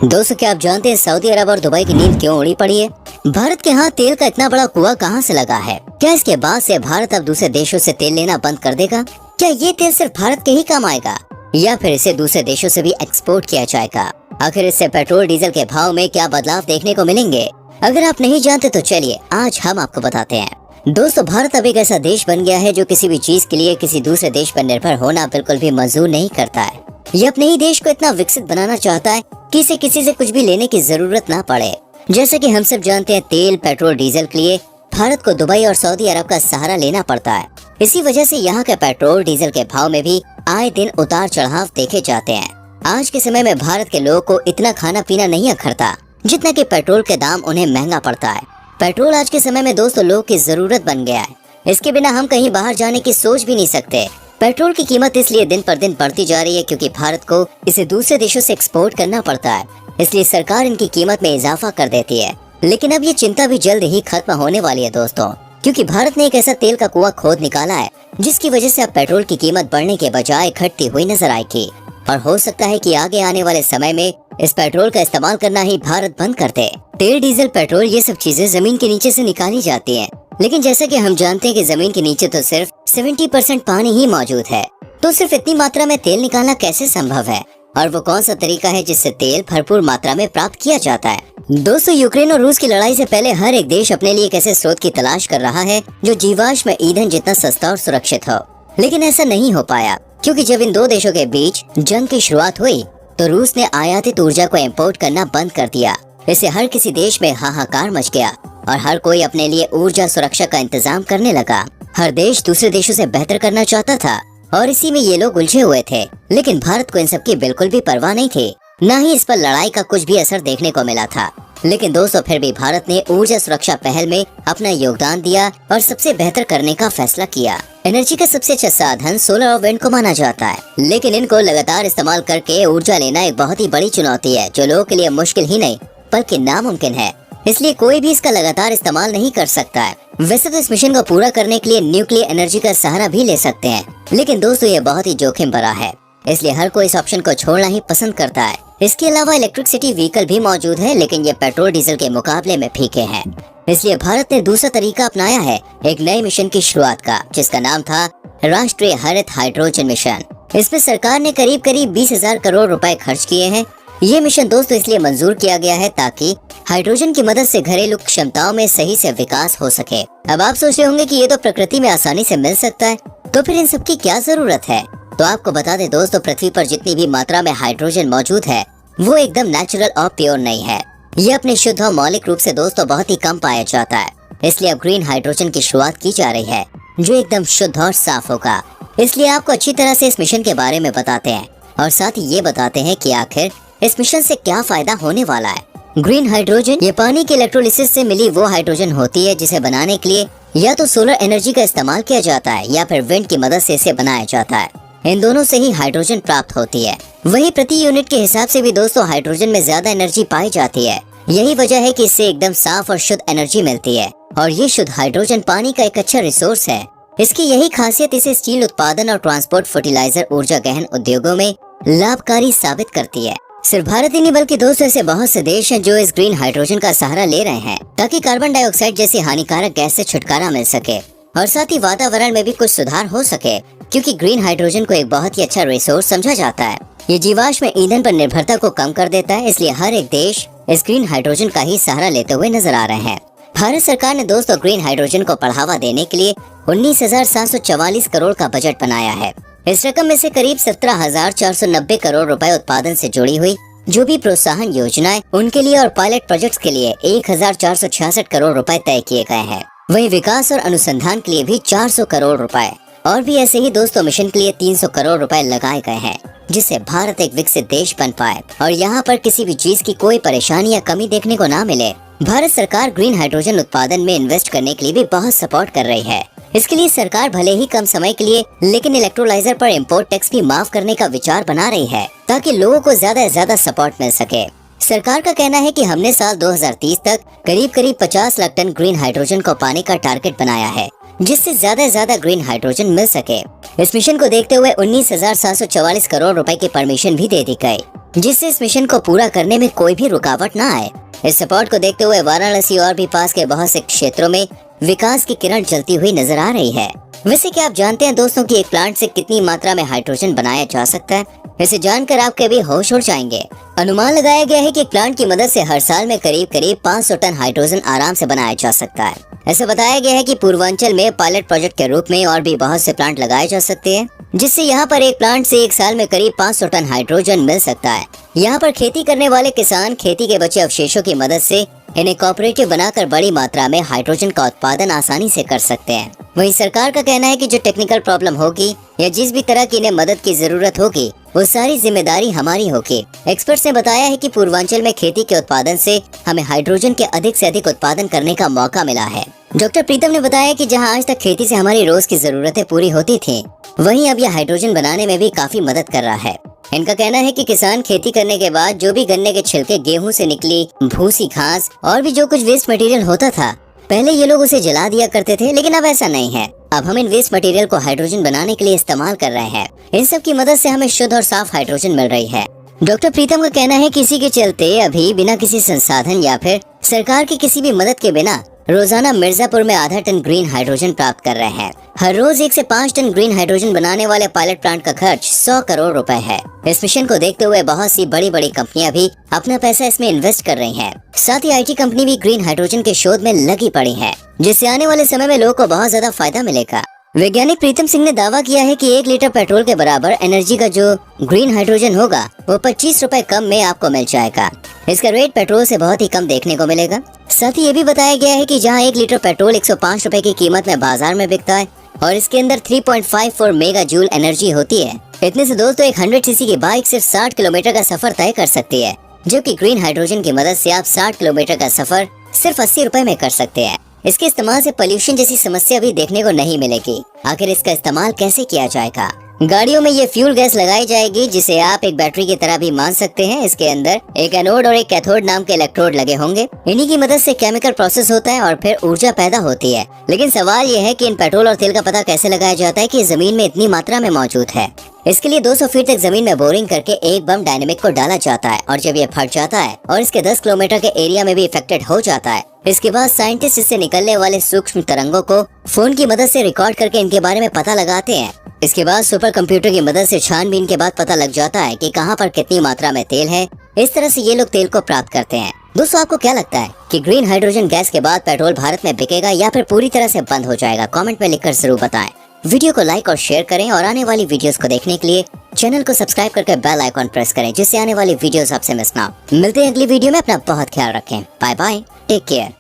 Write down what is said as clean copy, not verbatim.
दोस्तों, क्या आप जानते हैं सऊदी अरब और दुबई की नींद क्यों उड़ी पड़ी है? भारत के यहाँ तेल का इतना बड़ा कुआं कहाँ से लगा है? क्या इसके बाद से भारत अब दूसरे देशों से तेल लेना बंद कर देगा? क्या ये तेल सिर्फ भारत के ही काम आएगा या फिर इसे दूसरे देशों से भी एक्सपोर्ट किया जाएगा? आखिर इससे पेट्रोल डीजल के भाव में क्या बदलाव देखने को मिलेंगे? अगर आप नहीं जानते तो चलिए आज हम आपको बताते हैं। दोस्तों, भारत अब एक ऐसा देश बन गया है जो किसी भी चीज के लिए किसी दूसरे देश पर निर्भर होना बिल्कुल भी मंजूर नहीं करता है। ये अपने ही देश को इतना विकसित बनाना चाहता है कि इसे किसी से कुछ भी लेने की जरूरत ना पड़े। जैसे कि हम सब जानते हैं, तेल, पेट्रोल, डीजल के लिए भारत को दुबई और सऊदी अरब का सहारा लेना पड़ता है। इसी वजह से यहाँ के पेट्रोल डीजल के भाव में भी आए दिन उतार चढ़ाव देखे जाते हैं। आज के समय में भारत के लोगों को इतना खाना पीना नहीं अखरता जितना कि पेट्रोल के दाम उन्हें महंगा पड़ता है। पेट्रोल आज के समय में दोस्तों लोगों की जरूरत बन गया है। इसके बिना हम कहीं बाहर जाने की सोच भी नहीं सकते। पेट्रोल की कीमत इसलिए दिन पर दिन बढ़ती जा रही है क्योंकि भारत को इसे दूसरे देशों से एक्सपोर्ट करना पड़ता है, इसलिए सरकार इनकी कीमत में इजाफा कर देती है। लेकिन अब ये चिंता भी जल्द ही खत्म होने वाली है दोस्तों, क्योंकि भारत ने एक ऐसा तेल का कुआं खोद निकाला है जिसकी वजह से अब पेट्रोल की कीमत बढ़ने के बजाय घटती हुई नजर आएगी। और हो सकता है कि आगे आने वाले समय में इस पेट्रोल का इस्तेमाल करना ही भारत बंद कर दे। तेल, डीजल, पेट्रोल ये सब चीजें जमीन के नीचे से निकाली जाती हैं, लेकिन जैसा कि हम जानते हैं कि जमीन के नीचे तो सिर्फ 70% पानी ही मौजूद है, तो सिर्फ इतनी मात्रा में तेल निकालना कैसे संभव है? और वो कौन सा तरीका है जिससे तेल भरपूर मात्रा में प्राप्त किया जाता है? दोस्तों, यूक्रेन और रूस की लड़ाई से पहले हर एक देश अपने लिए एक ऐसे स्रोत की तलाश कर रहा है जो जीवाश्म ईंधन जितना सस्ता और सुरक्षित हो। लेकिन ऐसा नहीं हो पाया, क्योंकि जब इन दो देशों के बीच जंग की शुरुआत हुई तो रूस ने आयातित ऊर्जा को इम्पोर्ट करना बंद कर दिया। इससे हर किसी देश में हाहाकार मच गया और हर कोई अपने लिए ऊर्जा सुरक्षा का इंतजाम करने लगा। हर देश दूसरे देशों से बेहतर करना चाहता था और इसी में ये लोग उलझे हुए थे। लेकिन भारत को इन सब की बिल्कुल भी परवाह नहीं थी, न ही इस पर लड़ाई का कुछ भी असर देखने को मिला था। लेकिन दोस्तों, फिर भी भारत ने ऊर्जा सुरक्षा पहल में अपना योगदान दिया और सबसे बेहतर करने का फैसला किया। एनर्जी का सबसे अच्छा साधन सोलर और विंड को माना जाता है, लेकिन इनको लगातार इस्तेमाल करके ऊर्जा लेना एक बहुत ही बड़ी चुनौती है जो लोगों के लिए मुश्किल ही नहीं बल्कि नामुमकिन है। इसलिए कोई भी इसका लगातार इस्तेमाल नहीं कर सकता है। वैसे तो इस मिशन को पूरा करने के लिए न्यूक्लियर एनर्जी का सहारा भी ले सकते हैं, लेकिन दोस्तों ये बहुत ही जोखिम भरा है, इसलिए हर कोई इस ऑप्शन को छोड़ना ही पसंद करता है। इसके अलावा इलेक्ट्रिसिटी व्हीकल भी मौजूद है, लेकिन ये पेट्रोल डीजल के मुकाबले में फीके हैं। इसलिए भारत ने दूसरा तरीका अपनाया है एक नए मिशन की शुरुआत का, जिसका नाम था राष्ट्रीय हरित हाइड्रोजन मिशन। इसमें सरकार ने करीब 20,000 करोड़ रुपए खर्च किए हैं। ये मिशन दोस्तों इसलिए मंजूर किया गया है ताकि हाइड्रोजन की मदद से घरेलू क्षमताओं में सही से विकास हो सके। अब आप सोच रहे होंगे कि ये तो प्रकृति में आसानी से मिल सकता है, तो फिर इन सब की क्या जरूरत है? तो आपको बता दें दोस्तों, पृथ्वी पर जितनी भी मात्रा में हाइड्रोजन मौजूद है वो एकदम नेचुरल और प्योर नहीं है। ये अपने शुद्ध और मौलिक रूप से दोस्तों बहुत ही कम पाया जाता है। इसलिए अब ग्रीन हाइड्रोजन की शुरुआत की जा रही है जो एकदम शुद्ध और साफ होगा। इसलिए आपको अच्छी तरह से इस मिशन के बारे में बताते हैं और साथ ही ये बताते हैं कि आखिर इस मिशन से क्या फायदा होने वाला है। ग्रीन हाइड्रोजन ये पानी के इलेक्ट्रोलिसिस से मिली वो हाइड्रोजन होती है जिसे बनाने के लिए या तो सोलर एनर्जी का इस्तेमाल किया जाता है या फिर विंड की मदद से इसे बनाया जाता है। इन दोनों से ही हाइड्रोजन प्राप्त होती है। वही प्रति यूनिट के हिसाब से भी दोस्तों हाइड्रोजन में ज्यादा एनर्जी पाई जाती है। यही वजह है कि इससे एकदम साफ और शुद्ध एनर्जी मिलती है और ये शुद्ध हाइड्रोजन पानी का एक अच्छा रिसोर्स है। इसकी यही खासियत इसे स्टील उत्पादन और ट्रांसपोर्ट, फर्टिलाइजर, ऊर्जा गहन उद्योगों में लाभकारी साबित करती है। सिर्फ भारत ही नहीं बल्कि दोस्तों ऐसे बहुत से देश हैं जो इस ग्रीन हाइड्रोजन का सहारा ले रहे हैं ताकि कार्बन डाइऑक्साइड जैसी हानिकारक गैस से छुटकारा मिल सके और साथ ही वातावरण में भी कुछ सुधार हो सके, क्योंकि ग्रीन हाइड्रोजन को एक बहुत ही अच्छा रिसोर्स समझा जाता है। ये जीवाश्म ईंधन पर निर्भरता को कम कर देता है, इसलिए हर एक देश इस ग्रीन हाइड्रोजन का ही सहारा लेते हुए नजर आ रहे हैं। भारत सरकार ने दोस्तों ग्रीन हाइड्रोजन को बढ़ावा देने के लिए 19,744 करोड़ का बजट बनाया है। इस रकम में से करीब 17,490 करोड़ रुपए उत्पादन से जुड़ी हुई जो भी प्रोत्साहन योजनाएं उनके लिए और पायलट प्रोजेक्ट्स के लिए 1,466 करोड़ रुपए तय किए गए हैं। वहीं विकास और अनुसंधान के लिए भी 400 करोड़ रुपए और भी ऐसे ही दोस्तों मिशन के लिए 300 करोड़ रुपए लगाए गए हैं, जिससे भारत एक विकसित देश बन पाए और यहाँ पर किसी भी चीज की कोई परेशानी या कमी देखने को ना मिले। भारत सरकार ग्रीन हाइड्रोजन उत्पादन में इन्वेस्ट करने के लिए भी बहुत सपोर्ट कर रही है। इसके लिए सरकार भले ही कम समय के लिए लेकिन इलेक्ट्रोलाइजर पर इम्पोर्ट टैक्स भी माफ करने का विचार बना रही है ताकि लोगों को ज्यादा से ज्यादा सपोर्ट मिल सके। सरकार का कहना है कि हमने साल 2030 तक करीब 50 लाख टन ग्रीन हाइड्रोजन को पाने का टारगेट बनाया है, जिससे ज्यादा से ज्यादा ग्रीन हाइड्रोजन मिल सके। इस मिशन को देखते हुए 19,744 करोड़ रुपए की परमिशन भी दे दी गई, जिससे इस मिशन को पूरा करने में कोई भी रुकावट न आए। इस सपोर्ट को देखते हुए वाराणसी और भी पास के बहुत से क्षेत्रों में विकास की किरण चलती हुई नजर आ रही है। वैसे क्या आप जानते हैं दोस्तों कि एक प्लांट से कितनी मात्रा में हाइड्रोजन बनाया जा सकता है? इसे जानकर आपके भी होश उड़ जाएंगे। अनुमान लगाया गया है कि प्लांट की मदद से हर साल में करीब 500 टन हाइड्रोजन आराम से बनाया जा सकता है। ऐसा बताया गया है कि पूर्वांचल में पायलट प्रोजेक्ट के रूप में और भी बहुत से प्लांट लगाए जा सकते हैं, जिससे यहाँ पर एक प्लांट से एक साल में करीब 500 टन हाइड्रोजन मिल सकता है। यहाँ पर खेती करने वाले किसान खेती के बचे अवशेषों की मदद से इन्हें कोऑपरेटिव बनाकर बड़ी मात्रा में हाइड्रोजन का उत्पादन आसानी से कर सकते हैं। वहीं सरकार का कहना है कि जो टेक्निकल प्रॉब्लम होगी या जिस भी तरह की इन्हें मदद की जरूरत होगी, वो सारी जिम्मेदारी हमारी होगी। एक्सपर्ट्स ने बताया है कि पूर्वांचल में खेती के उत्पादन से हमें हाइड्रोजन के अधिक से अधिक उत्पादन करने का मौका मिला है। डॉक्टर प्रीतम ने बताया कि जहां आज तक खेती से हमारी रोज की जरूरतें पूरी होती थी, वहीं अब यह हाइड्रोजन बनाने में भी काफी मदद कर रहा है। इनका कहना है कि किसान खेती करने के बाद जो भी गन्ने के छिलके, गेहूं से निकली भूसी घास और भी जो कुछ वेस्ट मटेरियल होता था, पहले ये लोग उसे जला दिया करते थे, लेकिन अब ऐसा नहीं है। अब हम इन वेस्ट मटेरियल को हाइड्रोजन बनाने के लिए इस्तेमाल कर रहे हैं। इन सब की मदद से हमें शुद्ध और साफ हाइड्रोजन मिल रही है। डॉक्टर प्रीतम का कहना है कि इसी के चलते अभी बिना किसी संसाधन या फिर सरकार की किसी भी मदद के बिना रोजाना मिर्जापुर में आधा टन ग्रीन हाइड्रोजन प्राप्त कर रहे हैं। हर रोज 1 से 5 टन ग्रीन हाइड्रोजन बनाने वाले पायलट प्लांट का खर्च 100 करोड़ रुपए है। इस मिशन को देखते हुए बहुत सी बड़ी बड़ी कंपनियां भी अपना पैसा इसमें इन्वेस्ट कर रही हैं। साथ ही IT कंपनी भी ग्रीन हाइड्रोजन के शोध में लगी पड़ी है, जिससे आने वाले समय में लोगों को बहुत ज्यादा फायदा मिलेगा। वैज्ञानिक प्रीतम सिंह ने दावा किया है कि 1 लीटर पेट्रोल के बराबर एनर्जी का जो ग्रीन हाइड्रोजन होगा, वो 25 रुपए कम में आपको मिल जाएगा। इसका रेट पेट्रोल से बहुत ही कम देखने को मिलेगा। साथ ही ये भी बताया गया है कि जहां 1 लीटर पेट्रोल 105 रुपए की कीमत में बाजार में बिकता है और इसके अंदर 3.54 मेगा जूल एनर्जी होती है, इतने से दोस्तों एक 100 सीसी की बाइक सिर्फ 60 किलोमीटर का सफर तय कर सकती है, जबकि ग्रीन हाइड्रोजन की मदद से आप 60 किलोमीटर का सफर सिर्फ 80 रुपए में कर सकते हैं। इसके इस्तेमाल से पोल्यूशन जैसी समस्या भी देखने को नहीं मिलेगी। आखिर इसका इस्तेमाल कैसे किया जाएगा? गाड़ियों में ये फ्यूल गैस लगाई जाएगी, जिसे आप एक बैटरी की तरह भी मान सकते हैं। इसके अंदर एक एनोड और एक कैथोड नाम के इलेक्ट्रोड लगे होंगे। इन्हीं की मदद से केमिकल प्रोसेस होता है और फिर ऊर्जा पैदा होती है। लेकिन सवाल ये है कि इन पेट्रोल और तेल का पता कैसे लगाया जाता है कि जमीन में इतनी मात्रा में मौजूद है। इसके लिए 200 फीट तक जमीन में बोरिंग करके एक बम डायनेमिक को डाला जाता है और जब ये फट जाता है और इसके 10 किलोमीटर के एरिया में भी इफेक्टेड हो जाता है, इसके बाद साइंटिस्ट इससे निकलने वाले सूक्ष्म तरंगों को फोन की मदद से रिकॉर्ड करके इनके बारे में पता लगाते हैं। इसके बाद सुपर कंप्यूटर की मदद से छानबीन के बाद पता लग जाता है कि कहां पर कितनी मात्रा में तेल है। इस तरह से ये लोग तेल को प्राप्त करते हैं। दोस्तों, आपको क्या लगता है कि ग्रीन हाइड्रोजन गैस के बाद पेट्रोल भारत में बिकेगा या फिर पूरी तरह से बंद हो जाएगा? कमेंट में लिखकर जरूर बताएं। वीडियो को लाइक और शेयर करें और आने वाली वीडियोस को देखने के लिए चैनल को सब्सक्राइब करके बेल आइकॉन प्रेस करें, जिससे आने वाली वीडियोस आपसे मिस ना हो। मिलते हैं अगली वीडियो में। अपना बहुत ख्याल रखें। Bye bye, take care.